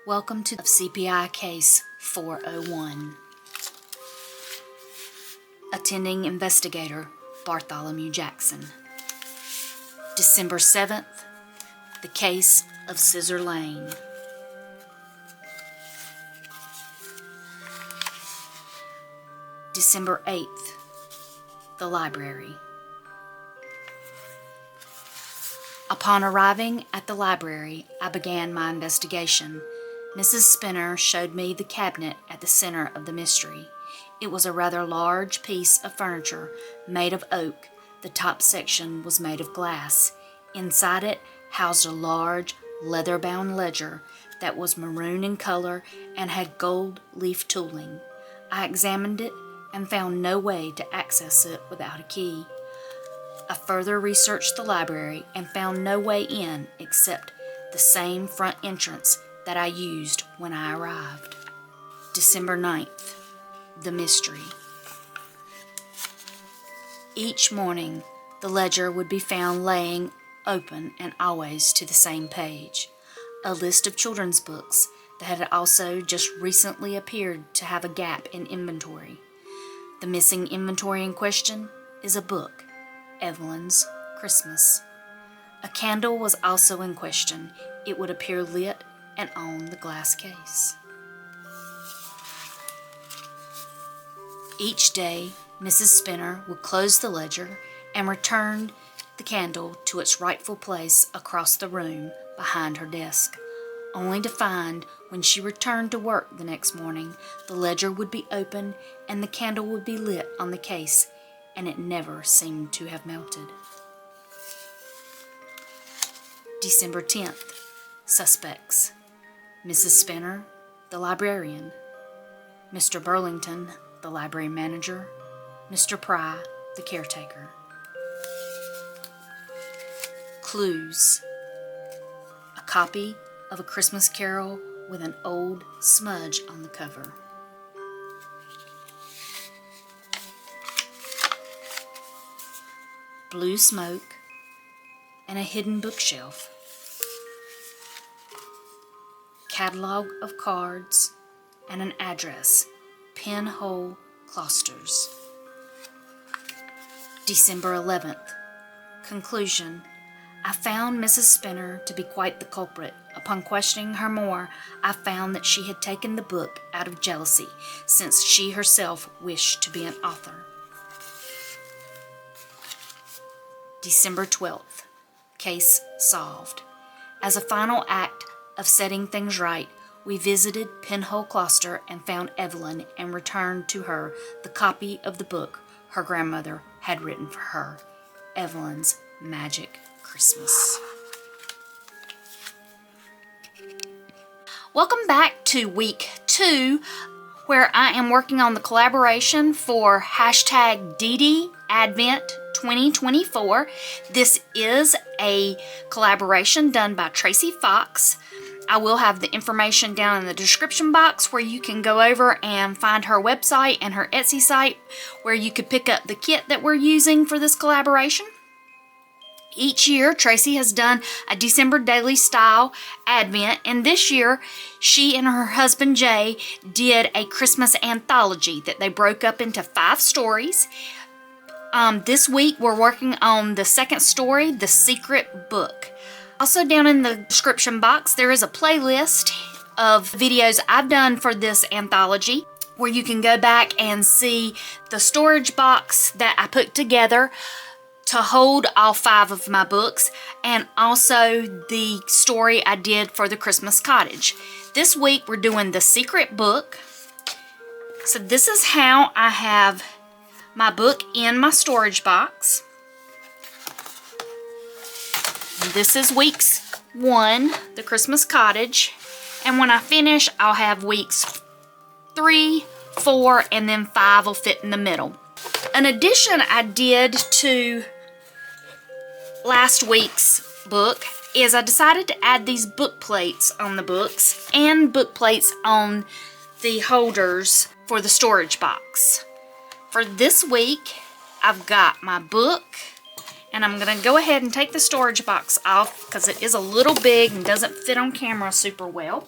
Welcome to CPI Case 401. Attending Investigator Bartholomew Jackson. December 7th, the case of Scissor Lane. December 8th, the library. Upon arriving at the library, I began my investigation. Mrs. Spinner showed me the cabinet at the center of the mystery. It was a rather large piece of furniture made of oak. The top section was made of glass. Inside it housed a large, leather-bound ledger that was maroon in color and had gold leaf tooling. I examined it and found no way to access it without a key. I further researched the library and found no way in except the same front entrance that I used when I arrived. December 9th, the mystery. Each morning, the ledger would be found laying open and always to the same page. A list of children's books that had also just recently appeared to have a gap in inventory. The missing inventory in question is a book, Evelyn's Christmas. A candle was also in question. It would appear lit and on the glass case. Each day, Mrs. Spinner would close the ledger and return the candle to its rightful place across the room behind her desk, only to find when she returned to work the next morning, the ledger would be open and the candle would be lit on the case, and it never seemed to have melted. December 10th, suspects. Mrs. Spinner, the librarian. Mr. Burlington, the library manager. Mr. Pry, the caretaker. Clues. A copy of A Christmas Carol with an old smudge on the cover. Blue smoke and a hidden bookshelf. Catalog of cards and an address, Pinhole Closters. December 11th. Conclusion. I found Mrs. Spinner to be quite the culprit. Upon questioning her more, I found that she had taken the book out of jealousy, since she herself wished to be an author. December 12th. Case solved. As a final act of setting things right, we visited Pinhole Closter and found Evelyn and returned to her the copy of the book her grandmother had written for her, Evelyn's Magic Christmas. Welcome back to week 2, where I am working on the collaboration for #DD Advent 2024. This is a collaboration done by Tracie Fox. I will have the information down in the description box where you can go over and find her website and her Etsy site where you could pick up the kit that we're using for this collaboration. Each year, Tracie has done a December daily style Advent, and this year, she and her husband Jay did a Christmas anthology that they broke up into 5 stories. This week, we're working on the second story, The Secret Book. Also, down in the description box, there is a playlist of videos I've done for this anthology where you can go back and see the storage box that I put together to hold all 5 of my books, and also the story I did for the Christmas Cottage. This week we're doing The Secret Book. So this is how I have my book in my storage box. This is weeks 1, the Christmas Cottage, and when I finish I'll have weeks 3, 4, and then 5 will fit in the middle. An addition I did to last week's book is I decided to add these book plates on the books and book plates on the holders for the storage box. For this week, I've got my book, and I'm going to go ahead and take the storage box off because it is a little big and doesn't fit on camera super well.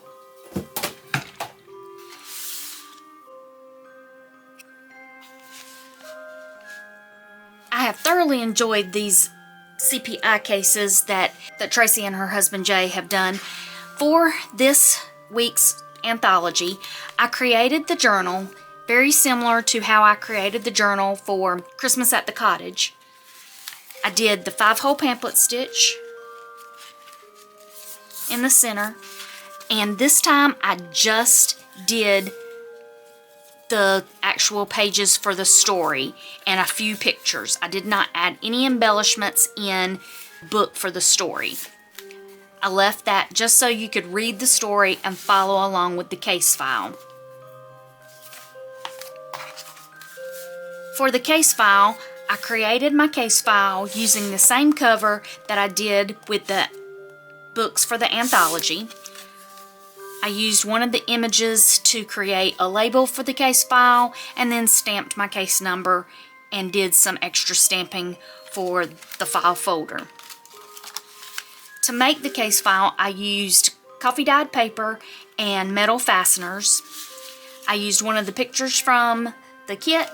thoroughly enjoyed these CPI cases that Tracie and her husband Jay have done. For this week's anthology, I created the journal very similar to how I created the journal for Christmas at the Cottage. I did the 5-hole pamphlet stitch in the center, and this time I just did the actual pages for the story and a few pictures. I did not add any embellishments in book for the story. I left that just so you could read the story and follow along with the case file. For the case file, I created my case file using the same cover that I did with the books for the anthology. I used one of the images to create a label for the case file and then stamped my case number and did some extra stamping for the file folder. To make the case file, I used coffee dyed paper and metal fasteners. I used one of the pictures from the kit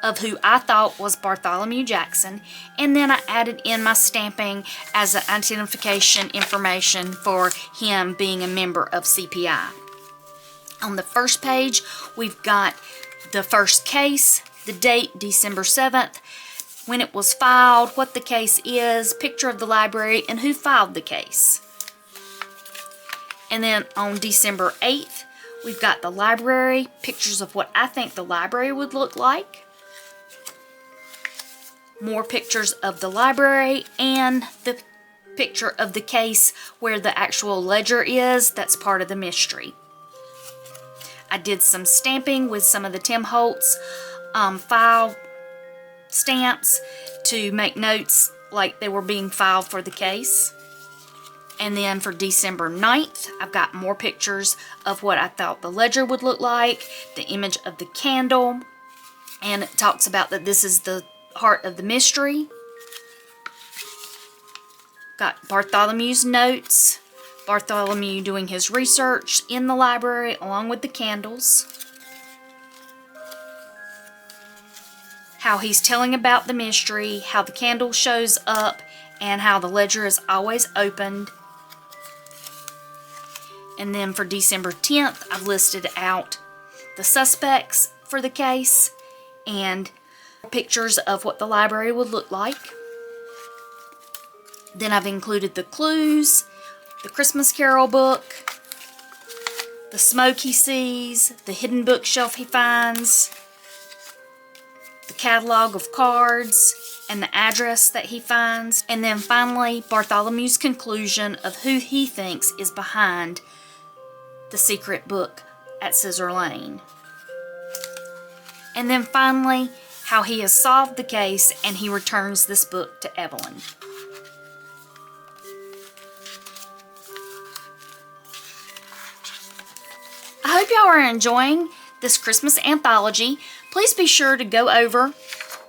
of who I thought was Bartholomew Jackson, and then I added in my stamping as an identification information for him being a member of CPI. On the first page, we've got the first case, the date December 7th, when it was filed, what the case is, picture of the library, and who filed the case. And then on December 8th, we've got the library, pictures of what I think the library would look like. More pictures of the library and the picture of the case where the actual ledger is. That's part of the mystery. I did some stamping with some of the Tim Holtz file stamps to make notes like they were being filed for the case. And then for December 9th, I've got more pictures of what I thought the ledger would look like, the image of the candle, and it talks about that this is the heart of the mystery. Got Bartholomew's notes, Bartholomew doing his research in the library along with the candles. How he's telling about the mystery, how the candle shows up, and how the ledger is always opened. And then for December 10th, I've listed out the suspects for the case and pictures of what the library would look like. Then I've included the clues, the Christmas Carol book, the smoke he sees, the hidden bookshelf he finds, the catalog of cards, and the address that he finds. And then finally, Bartholomew's conclusion of who he thinks is behind the secret book at Scissor Lane. And then finally, how he has solved the case and he returns this book to Evelyn. I hope y'all are enjoying this Christmas anthology. Please be sure to go over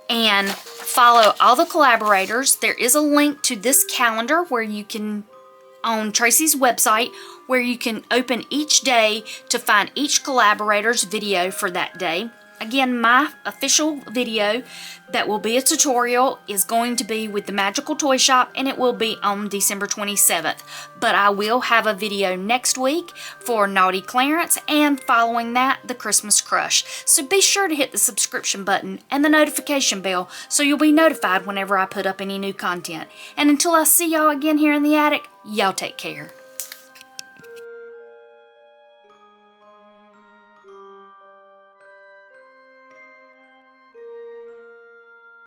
and follow all the collaborators. There is a link to this calendar where you can, on Tracie's website, where you can open each day to find each collaborator's video for that day. Again, my official video that will be a tutorial is going to be with the Magical Toy Shop, and it will be on December 27th. But I will have a video next week for Naughty Clarence, and following that, the Christmas Crush. So be sure to hit the subscription button and the notification bell so you'll be notified whenever I put up any new content. And until I see y'all again here in the attic, y'all take care.